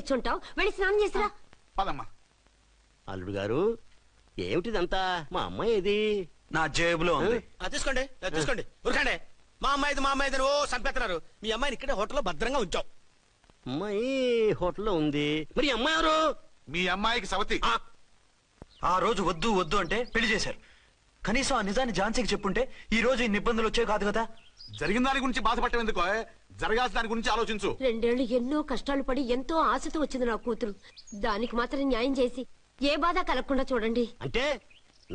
తెచ్చుంటావు, వెళ్ళి స్నానం చేసిరా. పదమ్మా. అల్లుడు గారు, ఏమిటిదంతా? మా అమ్మాయి ఏది? నా జేబులో ఉంది. తీసుకోండి తీసుకోండి, ఉరకండి. మా అమ్మాయిది ఓ సంపెత్తనారు. మీ అమ్మాయిని ఇక్కడే హోటల్లో భద్రంగా ఉంచాం. అమ్మాయి హోటల్లో ఉంది. మరి అమ్మాయి ఎవరు? మీ అమ్మాయికి సవతి. ఆ రోజు వద్దు వద్దు అంటే పెళ్లి చేశారు. కనీసం ఆ నిజాన్ని ఝాన్సీకి చెప్పుంటే ఈ రోజు ఇన్ని ఇబ్బందులు వచ్చే కాదు కదా. జరిగిన దాని గురించి బాధపడటం ఎందుకో, జరగాల్సిన దాని గురించి ఆలోచించు. 2 ఏళ్లు ఎన్నో కష్టాలు పడి ఎంతో ఆశతో వచ్చింది నా కూతురు. దానికి మాత్రం న్యాయం చేసి ఏ బాధ కలగకుండా చూడండి. అంటే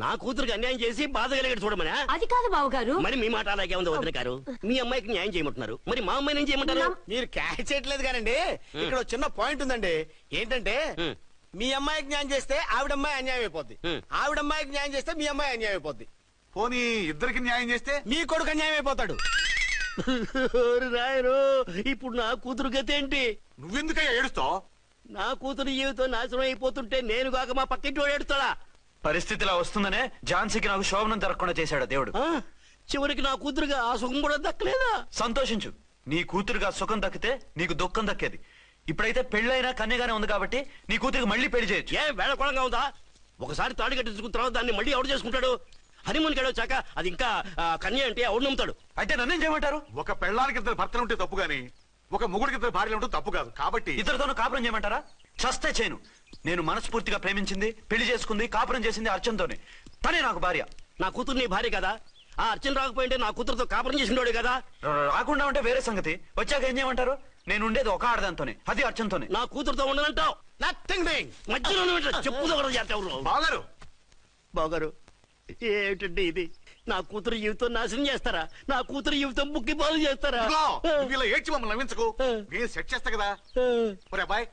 నా కూతురికి అన్యాయం చేసి బాధ కలిగేది చూడమనా? అది కాదు బావగారు. మరి మీ మాట అలాగే ఉంది వదిన గారు. మీ అమ్మాయికి న్యాయం చేయమంటున్నారు, మరి మా అమ్మాయిని ఏం చేయమంటారు? మీరు క్యాచ్ చేయట్లేదు కానండి. ఇక్కడ ఒక చిన్న పాయింట్ ఉందండి. ఏంటంటే మీ అమ్మాయికి న్యాయం చేస్తే ఆవిడమ్మాయి అన్యాయం అయిపోద్ది, ఆవిడమ్మాయికి న్యాయం చేస్తే మీ అమ్మాయి అన్యాయం అయిపోద్ది. పోనీ ఇద్దరికి న్యాయం చేస్తే మీ కొడుకు అన్యాయం అయిపోతాడు. రాయరు, ఇప్పుడు నా కూతురు గతి ఏంటి? నువ్వెందుకయ్యా ఏడుస్తావు? నా కూతురు జీవితం నాశనం అయిపోతుంటే నేను కాక మా పక్కింటి వాడు ఏడుస్తాడా? పరిస్థితిలా వస్తుందనే ఝాన్సీకి నాకు శోభనం జరగకుండా చేశాడు దేవుడు. చివరికి నా కూతురుగా ఆ సుఖం కూడా దక్కలేదా? సంతోషించు, నీ కూతురుగా సుఖం దక్కితే నీకు దుఃఖం దక్కేది. ఇప్పుడైతే పెళ్ళైనా కన్యగానే ఉంది కాబట్టి నీ కూతురికి మళ్ళీ పెళ్లి చేయొచ్చు. ఏం వేళకోళంగా ఉందా? ఒకసారి తాడు కట్టించుకున్న తర్వాత దాన్ని మళ్ళీ ఎవడు చేసుకుంటాడు? హనీమూన్ వచ్చాక అది ఇంకా కన్య అంటే ఎవడు నమ్ముతాడు? అయితే నన్నేం చేయమంటారు? ఒక పెళ్ళానికి 2 భర్తలు ఉంటే తప్పు గాని ఒక మొగుడికి 2 భార్యలు ఉంటే తప్పు కాదు. కాబట్టి ఇద్దరితోనూ కాపురం చేయమంటారా? చస్తే చేయను. నేను మనస్ఫూర్తిగా ప్రేమించింది, పెళ్లి చేసుకుంది, కాపురం చేసింది అర్చనతోనే. తనే నాకు భార్య. నా కూతురు నీ భార్య కదా? ఆ అర్చన రాకపోయింటే నా కూతురుతో కాపురం చేసిండోడే కదా? రాకుండా ఉంటే వేరే సంగతి. వచ్చాక ఏం చేయమంటారు? నేను ఉండేది ఒక ఆడదాంతోనే, అది అర్చనతోనే. నా కూతురుతో ఉండనంటావు? Nothing doing. మధ్యలో చెప్పుదో కూడా చేస్తావు. బాగారు బాగారు, ఏమిటండి ఇది? నా కూతురు జీవితం నాశనం చేస్తారా? నా కూతురు జీవితం బుక్కి పాలు చేస్తారా? నువ్వు ఇలా ఏడ్చి మమ్మల్ని నవ్వించకు, నేను సెట్ చేస్తా కదా. ఒరే అబ్బాయి,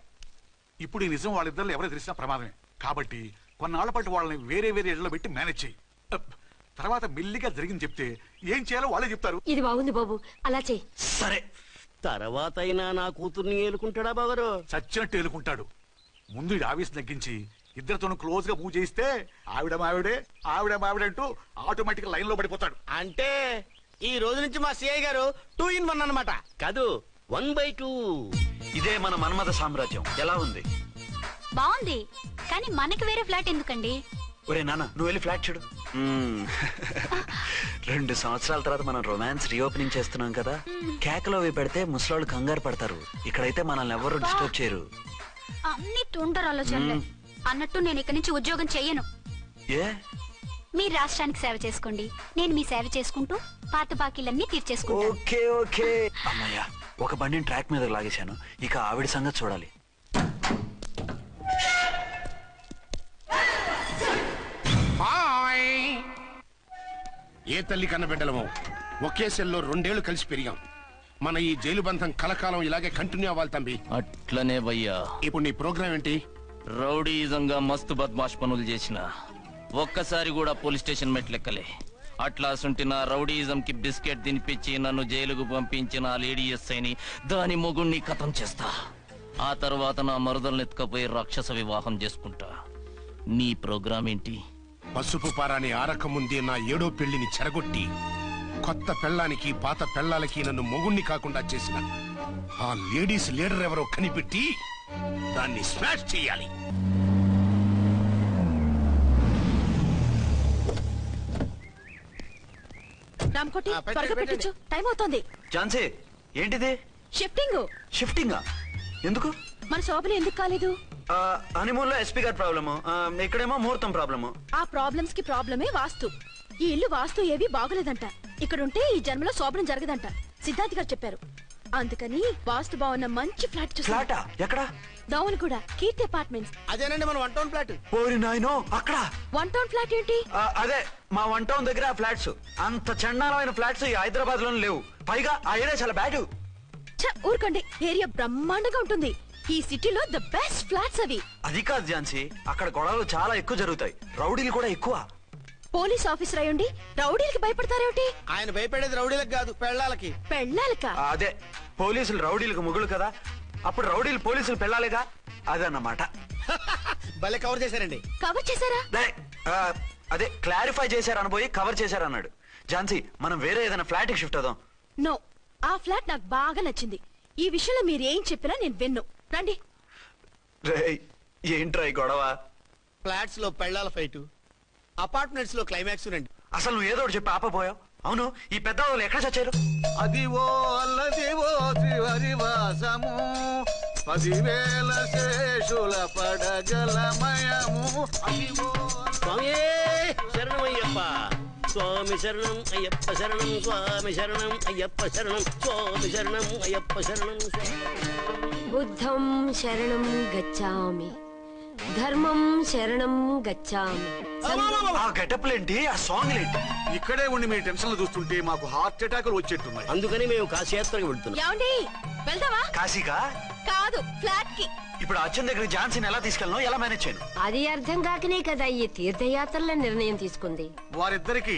ఇప్పుడు ఈ నిజం వాళ్ళిద్దరు ఎవరో తెలిసినా ప్రమాదమే. కాబట్టి కొన్నాళ్ల పాటు వాళ్ళని వేరే వేరే ఇళ్లలో పెట్టి మేనేజ్ చేయి. తర్వాత మెల్లిగా జరిగింది చెప్తే ఏం చేయాలో వాళ్ళే చెప్తారు. ఇది బాగుంది బాబు, అలా చెయ్యి. సరే, తర్వాత అయినా నా కూతుర్ని ఏలుకుంటాడా బాగారు? చచ్చినట్టు ఏలుకుంటాడు. ముందు ఈ ఆవేశం తగ్గించి ఇద్దరితోనూ క్లోజ్ గా మూవ్ చేయిస్తే ఆవిడ మావిడంటూ ఆటోమేటిక్ లైన్ లో పడిపోతాడు. అంటే ఈ రోజు నుంచి మా సిఐ గారు 2 in 1 అన్నమాట. కాదు, 1/2. ఇదే మన మన్మథ సామ్రాజ్యం. ఎలా ఉంది? బాగుంది, కానీ మనకి వేరే ఫ్లాట్ ఎందుకండి? ఒరే నాన్న, నువ్వు వెళ్ళి ఫ్లాట్ చూడు. 2 సంవత్సరాల తర్వాత మనం రొమాన్స్ రీఓపెనింగ్ చేస్తున్నాం కదా. కేకలో అవి పెడితే ముసలాళ్ళు కంగారు పడతారు. ఇక్కడైతే మనల్ని ఎవరు డిస్టర్బ్ చేయరు. అన్ని తొందర ఆలోచనలే. అన్నట్టు నేను ఇక్కడి నుంచి ఉద్యోగం చెయ్యను. ఏ? మీరు రాష్ట్రానికి సేవ చేసుకోండి, నేను మీ సేవ చేసుకుంటూ పాత బాకీలన్నీ తీర్చేసుకుంటాను. Okay okay. అమ్మయ్య, ఒక బండిని ట్రాక్ మీద లాగేశాను. ఇక ఆవిడ సంగతి చూడాలి. ఏ తల్లి కన్న బిడ్డలమో ఒకే సెల్లో 2 ఏళ్లు కలిసి పెరిగాం. మన ఈ జైలు బంధం కలకాలం ఇలాగే కంటిన్యూ అవ్వాలి తంబి. అట్లనే భయ్యా. ఇప్పుడు నీ ప్రోగ్రామ్ ఏంటి? రౌడీజంగా మస్తు బద్మాష్ పనులు చేసిన ఒక్కసారి కూడా పోలీస్ స్టేషన్ మెట్లెక్కలే. అట్లా సుంటి నా రౌడీజం కి బిస్కెట్ తినిపించి నన్ను జైలుకు పంపించిన లేడీ ఎస్ఐని దాని మొగుణ్ణి కథం చేస్తా. ఆ తర్వాత నా మరుదల్ని ఎత్తుకపోయి రాక్షస వివాహం చేసుకుంటా. నీ ప్రోగ్రామ్ ఏంటి? పసుపు పారాని ఆరక ముందే నా 7వ పెళ్లిని చెరగొట్టి కొత్త పెళ్ళానికి పాత పెళ్ళాలకి నన్ను మొగుణ్ణి కాకుండా చేసిన ఆ లేడీస్ లీడర్ ఎవరో కనిపెట్టి దాన్ని స్మాష్ చేయాలి. రామకోటి, త్వరగా పెట్టించు, టైం అవుతోంది. ఝాన్సీ, ఏంటిది? షిఫ్టింగ్. షిఫ్టింగా? ఎందుకు? మన శోభన ఎందుకు కాలేదు? హనీమూన్ లో ఎస్పీ గారి ప్రాబ్లము, ఇక్కడేమో ముహూర్తం ప్రాబ్లము. ఆ ప్రాబ్లమ్స్ కి ప్రాబ్లమే వాస్తు. ఈ ఇల్లు వాస్తు ఏవి బాగోలేదంట. ఇక్కడుంటే ఈ జన్మలో శోభనం జరగదంట సిద్ధార్థ్ గారు చెప్పారు. అందుకని వాస్తు బాగున్న మంచి ఫ్లాట్ చూసి. ఫ్లాటా? ఎక్కడ? డౌన్ కూడా కీర్తి అపార్ట్మెంట్స్. అదేనండి మన 1 టౌన్ ఫ్లాట్. ఓరి నాయనో, అక్కడ 1 టౌన్ ఫ్లాట్ ఏంటి? అదే మా 1 టౌన్ దగ్గర ఫ్లాట్స్. అంత చండాలమైన ఫ్లాట్స్ ఈ హైదరాబాద్ లో లేవు. పైగా ఆ ఏరియా చాలా బ్యాడ్. ఊరుకోండి, ఏరియా బ్రహ్మాండంగా ఉంటుంది. ఈ సిటీలో ద బెస్ట్ ఫ్లాట్స్ అవి. అది కాదు ఝాన్సీ, అక్కడ గొడవలు చాలా ఎక్కువ జరుగుతాయి, రౌడీలు కూడా ఎక్కువ. పోలీస్ ఆఫీసర్ అయ్యుండి రౌడీలకి భయపడతారేమిటి? ఆయన భయపడేది రౌడీలకు కాదు, పెళ్ళాలకి. పెళ్ళాలకా? అదే, పోలీసులు రౌడీలకు మొగులు కదా, అప్పుడు రౌడీలు పోలీసులు పెళ్ళాలిగా, అదన్నమాట. భలే కవర్ చేశారండి. కవర్ చేశారా? అదే క్లారిఫై చేశారనబోయి కవర్ చేశారన్నాడు. ఝాన్సీ, మనం వేరే ఏదైనా ఫ్లాట్ కి షిఫ్ట్ అవుదాం. నో, ఆ ఫ్లాట్ నాకు బాగా నచ్చింది. ఈ విషయంలో మీరు ఏం చెప్పినా నేను విన్ను. రండి. రేయ్, ఏంట్రా ఈ గొడవ? ఫ్లాట్స్ లో పెళ్ళాల ఫైట్, అపార్ట్మెంట్స్ లో క్లైమాక్స్ రండి. అసలు నువ్వు ఏదో ఒకటి చెప్పి ఆపపోయావు. అవును, ఈ పెద్ద వాళ్ళు ఎక్కడ చచ్చారు? అదివో అల్లదివో శ్రీహరివాసము 10,000 శేషుల పడగలమయము. అదివో స్వామి శరణమయ్యప్ప, స్వామి శరణం అయ్యప్ప శరణం, స్వామి శరణం అయ్యప్ప శరణం, స్వామి శరణం అయ్యప్ప శరణం. బుద్ధం శరణం గచ్చామి, ధర్మం శరణం గచ్చామి. ఆ గెటప్లేంటి, ఆ సాంగ్ ఏంటి? ఇక్కడే ఉండి మీ టెన్షన్లు చూస్తుంటే మాకు హార్ట్ అటాకులు వచ్చేట్టున్నాయి. అందుకని మేము కాశీయాత్రకు వెళ్తున్నాం. ఏమండి వెళ్దావా? కాశీకా? కాదు, ఫ్లాట్ కి. ఇప్పుడు అచ్చన్ దగ్గర ఝాన్సీని ఎలా తీసుకెళ్ళను, ఎలా మేనేజ్ చేయను? అది అర్థం కాకనే కదా ఈ తీర్థయాత్రల నిర్ణయం తీసుకుంది. వారిద్దరికి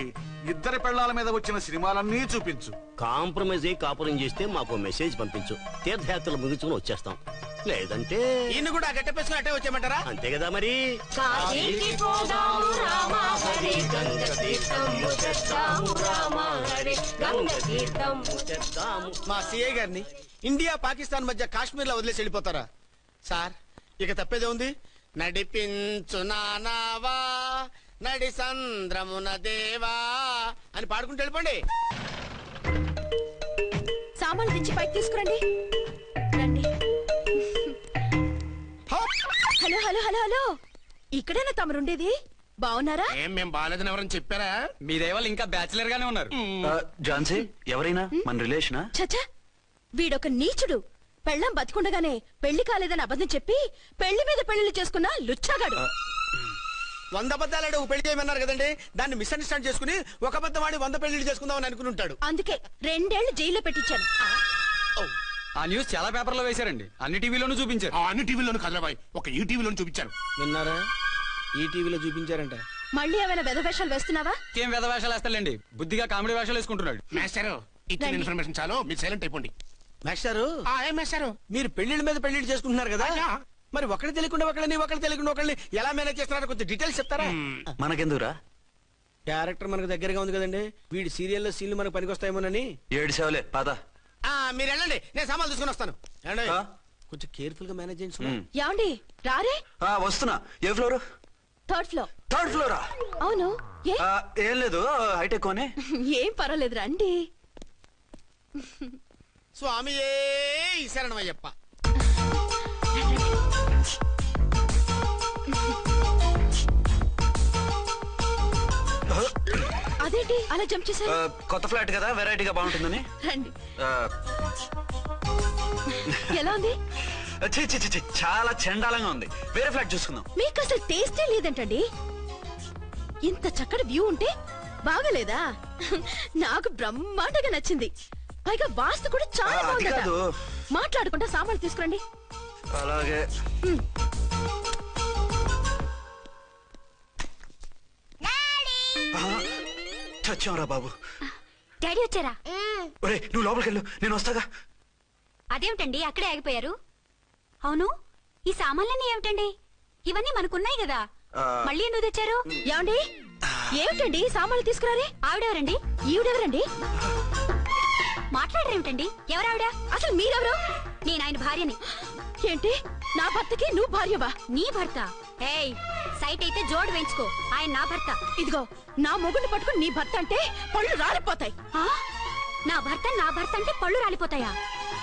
ఇద్దరి పెళ్లాల మీద వచ్చిన సినిమాలన్నీ చూపించు. కాంప్రమైజ్ అయ్యి కాపురం చేస్తే మాకు మెసేజ్ పంపించు, తీర్థయాత్రలు ముగించుకుని వచ్చేస్తాం. లేదంటే ఈయన కూడా గట్టెప్పేసుకుని అట్టే వచ్చేయమంటారా? అంతే కదా మరి. కాశీకి పోదాము రామ హరి, గంగ తీర్థము తెద్దాము రామ హరి, గంగ తీర్థము తెద్దాము. మా సిఐ గారిని ఇండియా పాకిస్తాన్ మధ్య కాశ్మీర్ లో వదిలేసి వెళ్ళిపోతారా సార్? ఇక తప్పేదే ఉంది. నడిపించు నానావా నడి సంద్రమున దేవా అని పాడుకుంటూ వెళ్ళిపోండి. సామాన్లు దించి పైకి తీసుకురండి. రండి. హలో హలో హలో హలో, ఇక్కడేనా తమరుండేది? బాగున్నారా? ఏం మేం బాలేదని ఎవరని చెప్పారా? మీ దేవాళ్ళు ఇంకా బ్యాచిలర్ గానే ఉన్నారు. ఝాన్సీ ఎవరైనా మన రిలేషనా? చచ్చా, వీడొక నీచుడు. పెళ్ళం బతికుండగానే పెళ్లి కాలేదని అబద్ధం చెప్పి పెళ్లి మీద పెళ్లిళ్ళు చేసుకున్న లుచ్చాగాడు. 100 అబద్ధాలు పెళ్లి చేయమన్నారు కదండి, దాన్ని మిస్అండర్స్టాండ్ చేసుకుని ఒక అబద్ధం ఆడి 100 పెళ్లిళ్ళు చేసుకుందామని అనుకుని ఉంటాడు. అందుకే 2 ఏళ్లు జైల్లో పెట్టించాను. ఆ న్యూస్ చాలా పేపర్లో వేశారండి, అన్ని టీవీలోనూ చూపించారు. అన్ని టీవీలోను కదలబాయ్, ఒక ఈ టీవీలోను చూపించారు. విన్నారా? ఈ టీవీలో చూపించారంట. మళ్ళీ ఏమైనా వెధవేషాలు వేస్తున్నావా? ఏం వెధ వేషాలు వేస్తాడండి, బుద్ధిగా కామెడీ వేషాలు వేసుకుంటున్నాడు. మాస్టారు ఇచ్చిన ఇన్ఫర్మేషన్ చాలు, మీరు సైలెంట్ అయిపోండి. మాస్టారు, ఏం మాస్టారు? మీరు పెళ్లిళ్ళ మీద పెళ్లిళ్ళు చేసుకుంటున్నారు కదా, మరి ఒకటి తెలియకుండా ఒకళ్ళని తెలియకుండా ఒకళ్ళని ఎలా మేనేజ్ చేస్తున్నారో కొంచెం డీటెయిల్స్ చెప్తారా? మనకెందుకురా? క్యారెక్టర్ మనకు దగ్గరగా ఉంది కదండి, వీడి సీరియల్లో సీన్లు మనకు పనికొస్తాయేమోనని. 7 సేవలే పద. మీరు వెళ్ళండి, నేను సామాన్లు తీసుకుని వస్తాను. కొంచెం కేర్ఫుల్ గా మేనేజ్ చేయండి. ఏమండి రారే? వస్తున్నా. ఏ ఫ్లోర్? 3rd floor. 3rd ఫ్లోరా? అవును. ఏ? ఏం లేదు, హైటెక్ కోనే. ఏం పర్వాలేదు, రండి. స్వామియే శరణమయ్యప్ప. అదేంటి అలా జంప్ చేశారు? కొత్త ఫ్లాట్ కదా, వెరైటీగా బాగుంటుందని. రండి. ఎలా ఉంది? ఛీ, ఛీ, ఛీ, ఛీ, చాలా చండాలంగా ఉంది. వేరే ఫ్లాట్ చూసుకుందాం. మీకు అసలు టేస్టే లేదంటండి. ఇంత చక్కటి వ్యూ ఉంటే బాగలేదా? నాకు బ్రహ్మాండంగా నచ్చింది. పైగా వాస్తు కూడా చాలా బాగుందట. మాట్లాడుకుంటా సామాన్లు తీసుకురండి. అలాగే. చచ్చాంరా బాబు. డాడీ వచ్చారా? ఒరే నువ్వు లోపలికి వెళ్ళు, నేను వస్తాగా. అదేమిటండి అక్కడే ఆగిపోయారు? అవును, ఈ సామాన్లన్నీ ఏమిటండి? ఇవన్నీ మనకున్నాయి కదా, మళ్ళీ ఎందుకు తెచ్చారు? ఏమండి, ఏమిటండి సామాన్లు తీసుకురారే? ఆవిడెవరండి? ఈవిడెవరండి? మాట్లాడరేమిటండి? ఎవరావిడ? అసలు మీరెవరు? నేను ఆయన భార్యని. ఏంటి, నా భర్తకి నువ్వు భార్యవా? నీ భర్త? ఏయ్, సైట్ అయితే జోడు వేయించుకో, ఆయన నా భర్త. ఇదిగో, నా మొగుడిని పట్టుకుని నీ భర్త అంటే పళ్ళు రాలిపోతాయి. నా భర్త అంటే పళ్ళు రాలిపోతాయా?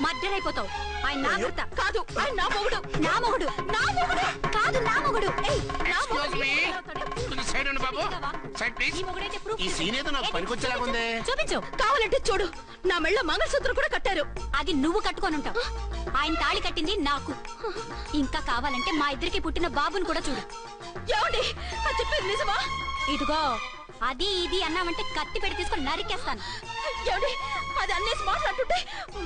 మర్డర్ అయిపోతావు. ఆయన నా భర్త కాదు, ఆయన నా మొగుడు. నా మొగుడు? నా మొగుడు కాదు, నా మొగుడు. చూపించు. కావాలంటే చూడు, నా మెళ్ళ మంగళసూత్రం కూడా కట్టారు. అది నువ్వు కట్టుకొని ఉంటావు. ఆయన తాళి కట్టింది నాకు. ఇంకా కావాలంటే మా ఇద్దరికి పుట్టిన బాబుని కూడా చూడు. ఏమండి, అది చెప్పేది నిజమా? ఇదిగో, అది ఇది అన్నామంటే కత్తి పెట్టి తీసుకొని నరికేస్తాను. ఏమండి, అది అన్నేసి మాట్లాడుతుంటే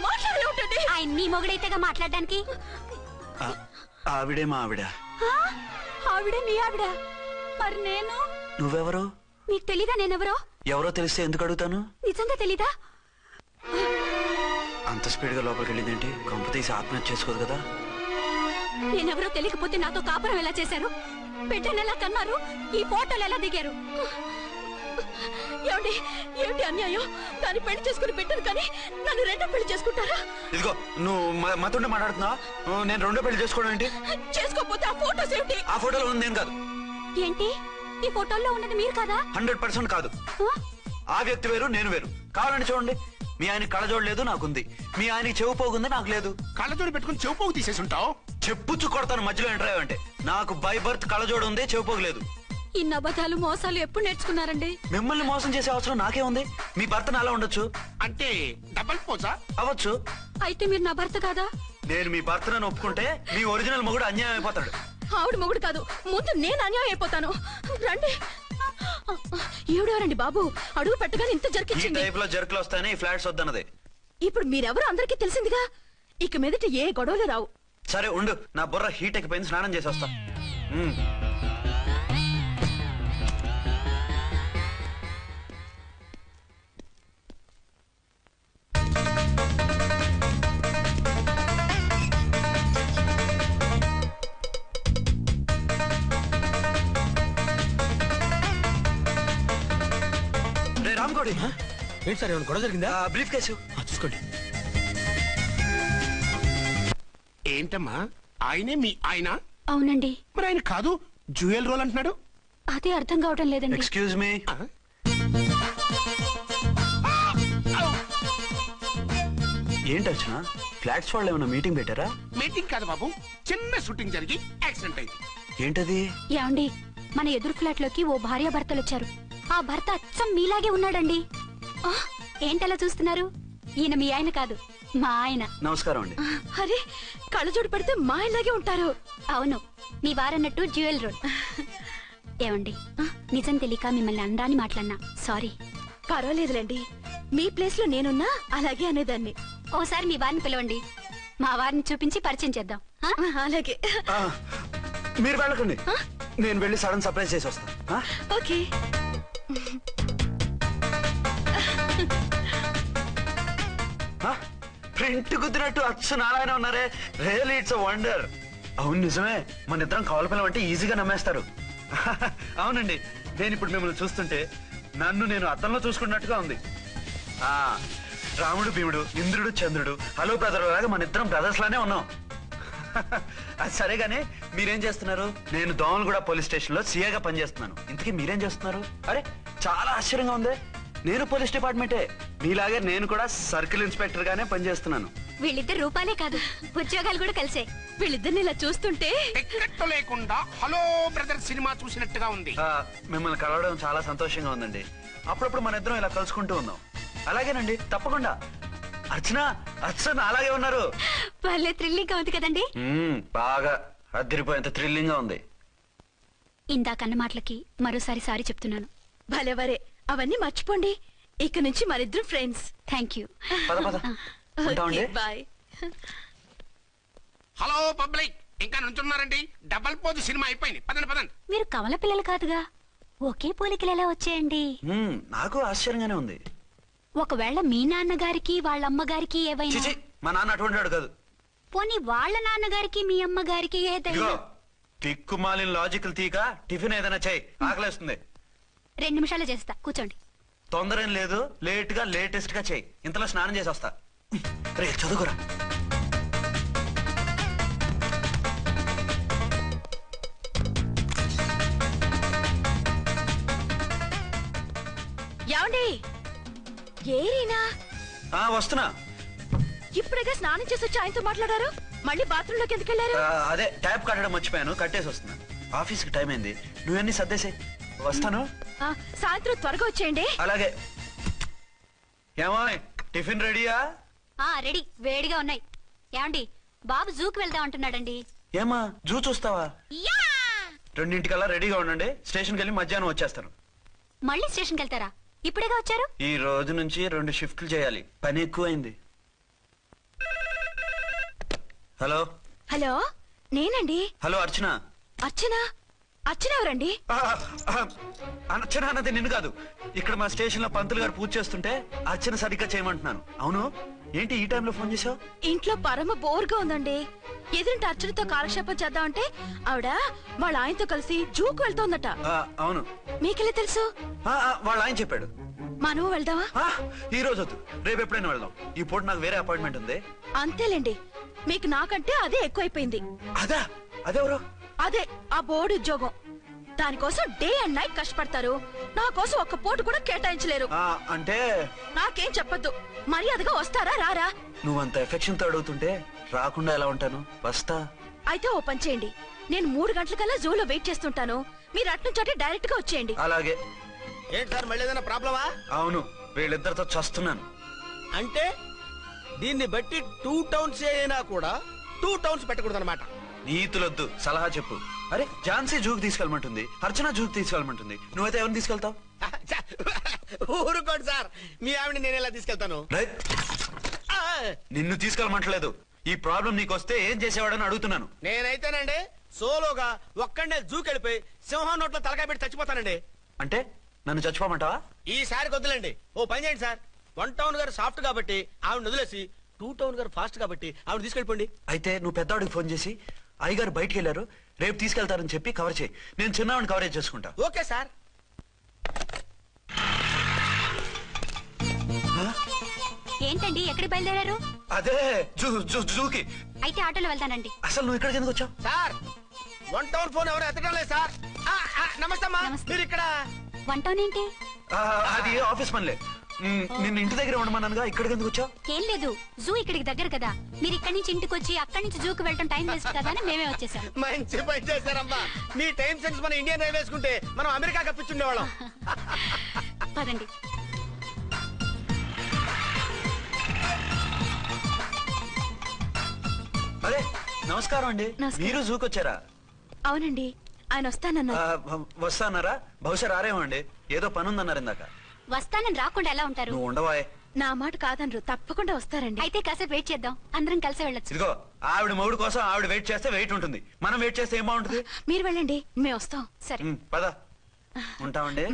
మాట్లాడే ఉంటుంది. ఆయన నీ మొగుడైతేగా మాట్లాడడానికి. ఆవిడే మా ఆవిడ. ఆవిడ మీ ఆవిడ? మరి నేను? నువ్వెవరు? మీకు తెలీదా నేనెవరో? ఎవరో తెలిస్తే ఎందుకు అడుగుతాను? నిజంగా తెలీదా? అంత స్పీడ్ గా లోపలికి వెళ్ళిందేంటి? కొంప తీసి ఆత్మహత్య చేసుకోదు కదా? నేనెవరో తెలియకపోతే నాతో కాపురం ఎలా చేశారు? బిడ్డను ఎలా కన్నారు? ఈ ఫోటోలు ఎలా దిగారు? ఏమండి ఏమిటి అన్యాయం? దాన్ని పెళ్లి చేసుకుని పెట్టాను కానీ నన్ను రెండో పెళ్లి చేసుకుంటారా? ఇదిగో నువ్వు మాతోనే మాట్లాడుతున్నా. నేను రెండో పెళ్లి చేసుకోవడం ఏంటి? చేసుకోకపోతే ఆ ఫోటోస్ ఏమిటి? ఆ ఫోటోలో ఉంది నేను కాదు. ఏంటి ఈ ఫోటోల్లో ఉన్నది మీరు కదా? 100% కాదు. ఆ వ్యక్తి వేరు, నేను వేరు. కావాలండి చూడండి. మీ ఆయన కళ్ళజోడు లేదు, నాకుంది. మీ ఆయనకి చెవు పోగుంది, నాకు లేదు. కళ్ళజోడు పెట్టుకుని చెవు పోగు తీసేసి ఉంటావు. చెప్పుచ్చు కొడతాను మధ్యలో ఎంటర్ అంటే. నాకు బై బర్త్ కళ్ళజోడు ఉంది, చెవు పోగు లేదు. ఇన్ని అబద్ధాలు మోసాలు ఎప్పుడు నేర్చుకున్నారండి? మిమ్మల్ని మోసం చేసే అవసరం నాకే ఉంది. మీ భర్త నాలా ఉండొచ్చు. అంటే డబల్ పోజా? అవ్వచ్చు. అయితే మీరు నా భర్త కాదా? నేను మీ భర్తను ఒప్పుకుంటే మీ ఒరిజినల్ మొగుడు అన్యాయం అయిపోతాడు. ఆవిడ మొగుడు కాదు, ముందు నేను అన్యాయం అయిపోతాను. రండి. ఏడవరండి బాబు, అడుగు పెట్టగానే ఇంత ఈ జరికించింది. టైప్ లో జర్కులు వస్తాయని ఈ ఫ్లాట్స్ వద్దన్నది. ఇప్పుడు మీరెవరో అందరికీ తెలిసిందిగా, ఇక మీదట ఏ గొడవలు రావు. సరే ఉండు, నా బుర్ర హీట్ ఎక్కిపోయింది, స్నానం చేసి వస్తా. రామ్కోడి ఏంటి సార్ ఏమైనా గొడవ జరిగిందా? బ్రీఫ్ కేసు చూసుకోండి. ఏంటమ్మా ఆయనే మీ ఆయన? అవునండి. మరి ఆయన కాదు జ్యువెల్ రోల్ అంటున్నాడు. అదే అర్థం కావటం లేదండి. Excuse me. ఏంటి వచ్చిన ఫ్లాట్స్ వాళ్ళు ఏమైనా మీటింగ్ పెట్టారా? మీటింగ్ కాదు బాబు, చిన్న షూటింగ్ జరిగి యాక్సిడెంట్ అయింది. ఏంటది? ఏమండి, మన ఎదురు ఫ్లాట్ లోకి ఓ భార్యాభర్తలు వచ్చారు. ఆ భర్త అచ్చం మీలాగే ఉన్నాడండి. ఏంటలా చూస్తున్నారు? ఈయన మీ ఆయన కాదు, మా ఆయన. నమస్కారం అండి. అరే, కళ్ళజోడు పెడితే మా ఇలాగే ఉంటారు. అవును, మీ వారన్నట్టు జ్యువెల్ రోడ్. ఏమండి, నిజం తెలియక మిమ్మల్ని అందాన్ని మాట్లాడినా సారీ. పర్వాలేదులేండి, మీ ప్లేస్ లో నేనున్నా అలాగే అనేదాన్ని. ఓసారి మీ వారిని పిలవండి, మా వారిని చూపించి పరిచయం చేద్దాం. అలాగే. మీరు వెళ్ళకండి, నేను వెళ్ళి సడన్ సర్ప్రైజ్ చేసి వస్తాను. ఓకే. ప్రింట్ కుదిరినట్టు అచ్చు నారాయణ ఉన్నారే. Really it's wonder. అవును నిజమే, మన ఇద్దరం కవల పిల్లం అంటే ఈజీగా నమ్మేస్తారు. అవునండి, నేను ఇప్పుడు మిమ్మల్ని చూస్తుంటే నన్ను నేను అద్దంలో చూసుకున్నట్టుగా ఉంది. రాముడు భీముడు, ఇంద్రుడు చంద్రుడు, హలో బ్రదర్ లాగా మన ఇద్దరం బ్రదర్స్ లానే ఉన్నాం. అది సరేగానే మీరేం చేస్తున్నారు? నేను దోమలగూడ పోలీస్ స్టేషన్ లో సీఏగా పనిచేస్తున్నాను. ఇంతకీ మీరేం చేస్తున్నారు? అరే చాలా ఆశ్చర్యంగా ఉంది. నేను పోలీస్ డిపార్ట్మెంటే, మీలాగే నేను కూడా సర్కిల్ ఇన్స్పెక్టర్ గానే పనిచేస్తున్నాను. వీళ్ళిద్దరు రూపాలే కాదు, ఉద్యోగాలు కూడా కలిసే. వీళ్ళిద్దరిని ఇలా చూస్తుంటే టికెట్ లేకుండా హలో బ్రదర్ సినిమా చూసినట్టుగా ఉంది. మిమ్మల్ని కలవడం చాలా సంతోషంగా ఉందండి. అప్పుడప్పుడు మన ఇద్దరం ఇలా కలుసుకుంటూ ఉన్నాం. అలాగేనండి, తప్పకుండా. అర్చన అలాగే ఉన్నారు. వాళ్ళే థ్రిల్లింగ్ గా ఉంది కదండి. బాగా అదిరిపోయేంత థ్రిల్లింగ్ గా ఉంది. ఇందాకన్న మాటలకి మరోసారి సారీ చెప్తున్నాను. భలేవరే, అవన్నీ మర్చిపోండి. ఇక నుంచి మరిద్దరం friends. Thank you. Bye. Hello public, ఇంకా నుంచున్నారండి? డబల్ పోజ్ సినిమా అయిపోయింది, పదండి పదండి. మీరు కమల పిల్లలు కాదుగా, ఒకే పోలికలు ఎలా వచ్చేయండి? నాకు ఆశ్చర్యంగానే ఉంది. ఒకవేళ మీ నాన్నగారికి వాళ్ళ అమ్మగారికి ఏవైనా? మా నాన్న అటువంటి వాడు కాదు. పోనీ వాళ్ళ నాన్నగారికి మీ అమ్మగారికి ఏదైనా? తిక్కుమాలిన లాజికల్ తీక టిఫిన్ ఏదైనా చేయి, ఆకలేస్తుంది. 2 నిమిషాలు చేస్తా, కూర్చోండి. తొందర ఏం లేదు, లేట్ గా లేటెస్ట్ గా చేయి. ఇంతలో స్నానం చేసి వస్తా. రే చదువుకురా. ఏమండి? ఏరీనా? వస్తున్నా. ఇప్పుడేగా స్నానం చేసి వచ్చి ఆయనతో మాట్లాడారు, మళ్ళీ బాత్రూమ్ లోకి ఎందుకు వెళ్ళారు? అదే ట్యాప్ కట్టడం మర్చిపోయాను, కట్టేసి వస్తున్నా. ఆఫీస్ కి టైం అయింది, నువ్వన్నీ సర్దేసే. వస్తాను. సాయంత్రం త్వరగా వచ్చేయండి. అలాగే. ఏమో టిఫిన్ రెడీయా? రెడీ, వేడిగా ఉన్నాయి. ఏమండి, బాబు జూకి వెళ్దాం అంటున్నాడండి. ఏమా జూ చూస్తావా? 2:00కల్లా రెడీగా ఉండండి. స్టేషన్కి వెళ్ళి మధ్యాహ్నం వచ్చేస్తాను. మళ్ళీ స్టేషన్కి వెళ్తారా? ఇప్పుడేగా వచ్చారు. ఈ రోజు నుంచి 2 షిఫ్ట్లు చేయాలి, పని ఎక్కువైంది. హలో. హలో, నేనండి. హలో అర్చన. అర్చన? అర్చన ఎవరండి? అర్చన అన్నది నిన్ను కాదు. ఇక్కడ మా స్టేషన్ లో పంతులు గారు పూజ చేస్తుంటే అర్చన సరిగ్గా చేయమంటున్నాను. అవును, ఏంటి ఈ టైంలో ఫోన్ చేసావు? ఇంట్లో పరమ బోర్గా ఉందండి. ఎదురింటి అర్చనతో కాలక్షేపం చేద్దామంటే ఆవిడ వాళ్ళ ఆయనతో కలిసి జూకు వెళ్తోందట. అవును. మీకెళ్ళి తెలుసు? వాళ్ళ ఆయన చెప్పాడు. మనం వెళ్దామా? ఈ రోజు వద్దు, రేపు ఎప్పుడైనా వెళ్దాం. ఈ పూట నాకు వేరే అపాయింట్మెంట్ ఉంది. అంతేలేండి, మీకు నాకంటే అదే ఎక్కువైపోయింది. అదెవరు? అదే ఆ బోర్డు ఉద్యోగం. దానికోసం డే అండ్ నైట్ కష్టపడతారు. నా కోసం ఒక్క పోటు కూడా కేటాయించలేరు. అంటే నాకేం చెప్పొద్దు, మర్యాదగా వస్తారా రారా? నువ్వంత ఎఫెక్షన్ తో అడుగుతుంటే రాకుండా ఎలా ఉంటాను? వస్తా. అయితే ఓ పని చేయండి, నేను 3 గంటలకల్లా జూలో వెయిట్ చేస్తుంటాను. మీరు అట్నుంచి డైరెక్ట్ గా వచ్చేయండి. అలాగే. ఏంటి సార్ మళ్ళీ ఏదైనా ప్రాబ్లమా? అవును, వీళ్ళిద్దరితో చస్తున్నాను. అంటే దీన్ని బట్టి 2 టౌన్స్ అయినా కూడా 2 టౌన్స్ పెట్టకూడదు అనమాట. నీతులొద్దు, సలహా చెప్పు. అరే ఝాన్సీ జూకి తీసుకెళ్ళమంటుంది, అర్చన జూకి తీసుకెళ్ళమంటుంది. నువ్వైతే ఎవరిని తీసుకెళ్తావు? ఊరుకోండి సార్, మీ ఆవిడ నేను ఎలా తీసుకెళ్తాను? నిన్ను తీసుకెళ్ళమంటలేదు. ఈ ప్రాబ్లం నీకొస్తే ఏం చేసేవాడని అడుగుతున్నాను. నేనైతేనండి సోలోగా ఒక్కడే జూకెళ్ళిపోయి సింహం నోట్లో తలకాయ పెట్టి చచ్చిపోతానండి. అంటే నన్ను చచ్చిపోమంటావా? ఈసారి వద్దులండి. ఓ పని చేయండి సార్, 1 టౌన్ గారు సాఫ్ట్ కాబట్టి ఆవిడ వదిలేసి 2 టౌన్ గారు ఫాస్ట్ కాబట్టి ఆవిడ తీసుకెళ్ళిపోండి. అయితే నువ్వు పెద్దవాడికి ఫోన్ చేసి అయ్యగారు బయటికి వెళ్ళారు, రేపు తీసుకెళ్తారని చెప్పి కవర్ చేయి. నేను చిన్నవాడిని కవరేజ్ చేసుకుంటా. Okay sir. ఏంటండి ఎక్కడికి బయలుదేరారు? అదే జూకి. అయితే ఆటోలో వెళ్తానండి. అసలు నువ్వు ఇక్కడికి ఎందుకు వచ్చావు? సార్ 1 టౌన్ ఫోన్ ఎవరు ఎత్తడం లేదు సార్. నమస్తే అమ్మా. మీరు ఇక్కడ 1 టౌన్ ఏంటి? అది ఆఫీస్ పనిలే. నిన్ను ఇంటి దగ్గర ఉండమన్నానుగా, ఇక్కడికి ఎందుకు వచ్చావు? ఏం లేదు, జూ ఇక్కడికి దగ్గర కదా. మీరు ఇక్కడి నుంచి ఇంటికి వచ్చి అక్కడి నుంచి జూకి వెళ్ళడం టైం వేస్ట్ కదా అని మేమే వచ్చేసాం. మంచి పని చేశారమ్మా. మీ టైం సెన్స్ మన ఇండియన్ రైల్వేస్ కుంటే మనం అమెరికా కప్పించుండేవాళ్ళం. పదండి. అరే నమస్కారం అండి. మీరు జూకి వచ్చారా? అవునండి, ఆయన వస్తానన్నారు. వస్తానారా? బహుశా రారేమో అండి, ఏదో పని ఉందన్నారు ఇందాక. వస్తానని రాకుండా ఎలా ఉంటారు? నువ్వు ఉండవా? నా మాట కాదనరు, తప్పకుండా వస్తారండి. అయితే కాసేపు వెయిట్ చేద్దాం, అందరం కలిసి వెళ్ళొచ్చు. ఇదిగో ఆవిడ మొగుడు కోసం ఆవిడ వెయిట్ చేస్తే వెయిట్ ఉంటుంది, మనం వెయిట్ చేస్తే ఏం బాగుంటుంది? మీరు వెళ్ళండి, మేము వస్తాం. సరే పద. ఉంటామండి.